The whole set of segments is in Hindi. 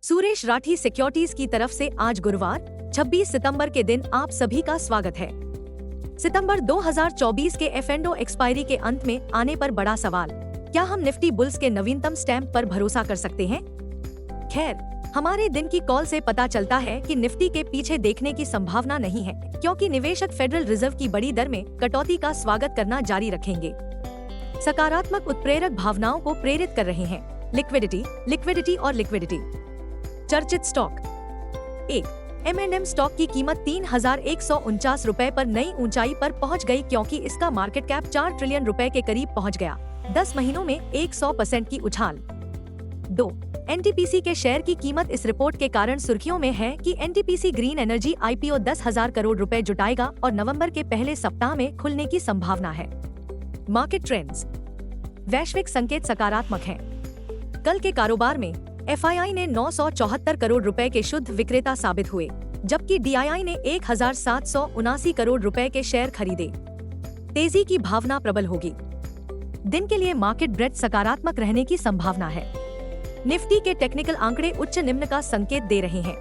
सुरेश राठी सिक्योरिटीज की तरफ से आज गुरुवार 26 सितंबर के दिन आप सभी का स्वागत है। सितंबर 2024 के F&O एक्सपायरी के अंत में आने पर बड़ा सवाल, क्या हम निफ्टी बुल्स के नवीनतम स्टैम्प पर भरोसा कर सकते हैं? खैर, हमारे दिन की कॉल से पता चलता है कि निफ्टी के पीछे देखने की संभावना नहीं है, क्योंकि निवेशक फेडरल रिजर्व की बड़ी दर में कटौती का स्वागत करना जारी रखेंगे। सकारात्मक उत्प्रेरक भावनाओं को प्रेरित कर रहे हैं लिक्विडिटी और लिक्विडिटी। चर्चित स्टॉक। 1. M&M स्टॉक की कीमत 3,149 रुपए पर नई ऊंचाई पर पहुंच गई, क्योंकि इसका मार्केट कैप 4 ट्रिलियन रुपए के करीब पहुंच गया। 10 महीनों में 100% की उछाल। 2. NTPC के शेयर की कीमत इस रिपोर्ट के कारण सुर्खियों में है कि NTPC green energy IPO 10,000 crore रुपए जुटाएगा और नवंबर के पहले सप्ताह में खुलने की संभावना है। Market trends. वैश्विक संकेत सकारात्मक हैं। कल के कारोबार में FII ने 974 करोड़ रुपए के शुद्ध विक्रेता साबित हुए, जबकि DII ने 1,779 करोड़ रुपए के शेयर खरीदे। तेजी की भावना प्रबल होगी। दिन के लिए मार्केट ब्रेड सकारात्मक रहने की संभावना है। निफ्टी के टेक्निकल आंकड़े उच्च निम्न का संकेत दे रहे हैं।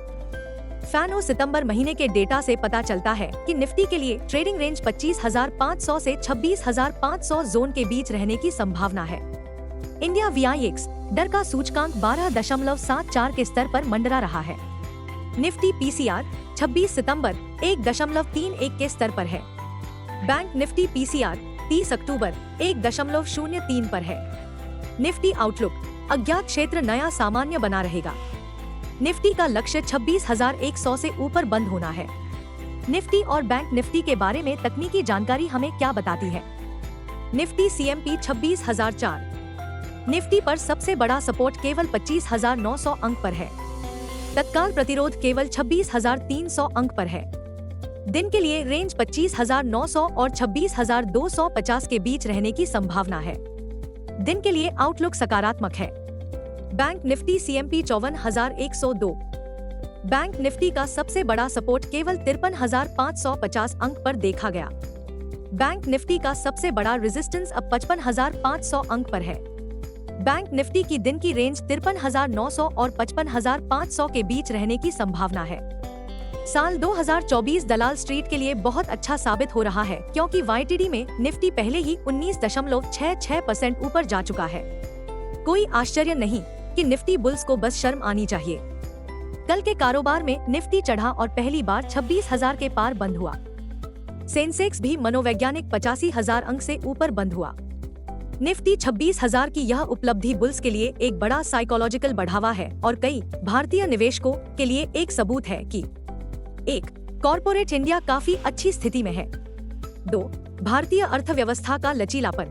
F&O सितंबर महीने के डेटा से पता चलता है कि निफ्टी के लिए ट्रेडिंग रेंज 25,500 से 26,500 जोन के बीच रहने की संभावना है। इंडिया VIX डर का सूचकांक 12.74 के स्तर पर मंडरा रहा है। निफ्टी PCR 26 सितंबर 1.31 के स्तर पर है। बैंक निफ्टी PCR 30 अक्टूबर 1.03 पर है। निफ्टी आउटलुक, अज्ञात क्षेत्र नया सामान्य बना रहेगा। निफ्टी का लक्ष्य 26,100 से ऊपर बंद होना है। निफ्टी और बैंक निफ्टी के बारे में तकनीकी जानकारी हमें क्या बताती है? Nifty CMP 26,004। निफ्टी पर सबसे बड़ा सपोर्ट केवल 25,900 अंक पर है। तत्काल प्रतिरोध केवल 26,300 अंक पर है। दिन के लिए रेंज 25,900 और 26,250 के बीच रहने की संभावना है। दिन के लिए आउटलुक सकारात्मक है। Bank Nifty CMP 54,102। Bank Nifty का सबसे बड़ा सपोर्ट केवल 53,550 अंक पर देखा गया। बैंक निफ्टी का सबसे बड़ा रेजिस्टेंस अब 55,500 अंक पर है। बैंक निफ्टी की दिन की रेंज 53,900 और 55,500 के बीच रहने की संभावना है। साल 2024 दलाल स्ट्रीट के लिए बहुत अच्छा साबित हो रहा है, क्योंकि YTD में निफ्टी पहले ही 19.66% ऊपर जा चुका है। कोई आश्चर्य नहीं कि निफ्टी बुल्स को बस शर्म आनी चाहिए। कल के कारोबार में निफ्टी चढ़ा और पहली बार 26,000 के पार बंद हुआ। सेंसेक्स भी मनोवैज्ञानिक 85,000 अंक से ऊपर बंद हुआ। निफ्टी 26,000 की यह उपलब्धि बुल्स के लिए एक बड़ा साइकोलॉजिकल बढ़ावा है और कई भारतीय निवेशकों के लिए एक सबूत है कि 1. कॉर्पोरेट इंडिया काफी अच्छी स्थिति में है। 2. भारतीय अर्थव्यवस्था का लचीलापन।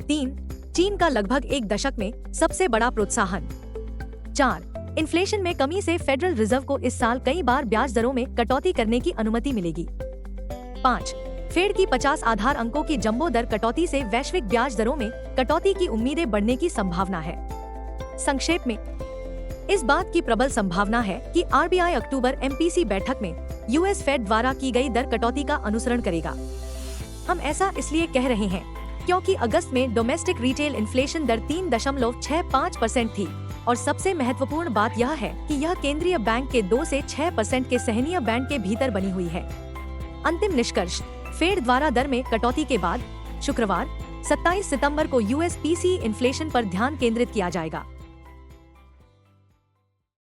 3. चीन का लगभग एक दशक में सबसे बड़ा प्रोत्साहन। 4. इन्फ्लेशन में कमी से फेडरल रिजर्व को इस साल कई बार ब्याज दरों में कटौती करने की अनुमति मिलेगी। 5. फेड की 50 आधार अंकों की जंबो दर कटौती से वैश्विक ब्याज दरों में कटौती की उम्मीदें बढ़ने की संभावना है। संक्षेप में, इस बात की प्रबल संभावना है कि RBI अक्टूबर MPC बैठक में US फेड द्वारा की गई दर कटौती का अनुसरण करेगा। हम ऐसा इसलिए कह रहे हैं क्योंकि अगस्त में डोमेस्टिक रिटेल इन्फ्लेशन दर 3.65% थी और सबसे महत्वपूर्ण बात यह है कि यह केंद्रीय बैंक के 2 से 6% के सहनीय बैंड के भीतर बनी हुई है। अंतिम निष्कर्ष, फेड द्वारा दर में कटौती के बाद शुक्रवार 27 सितंबर को US PCE इन्फ्लेशन पर ध्यान केंद्रित किया जाएगा।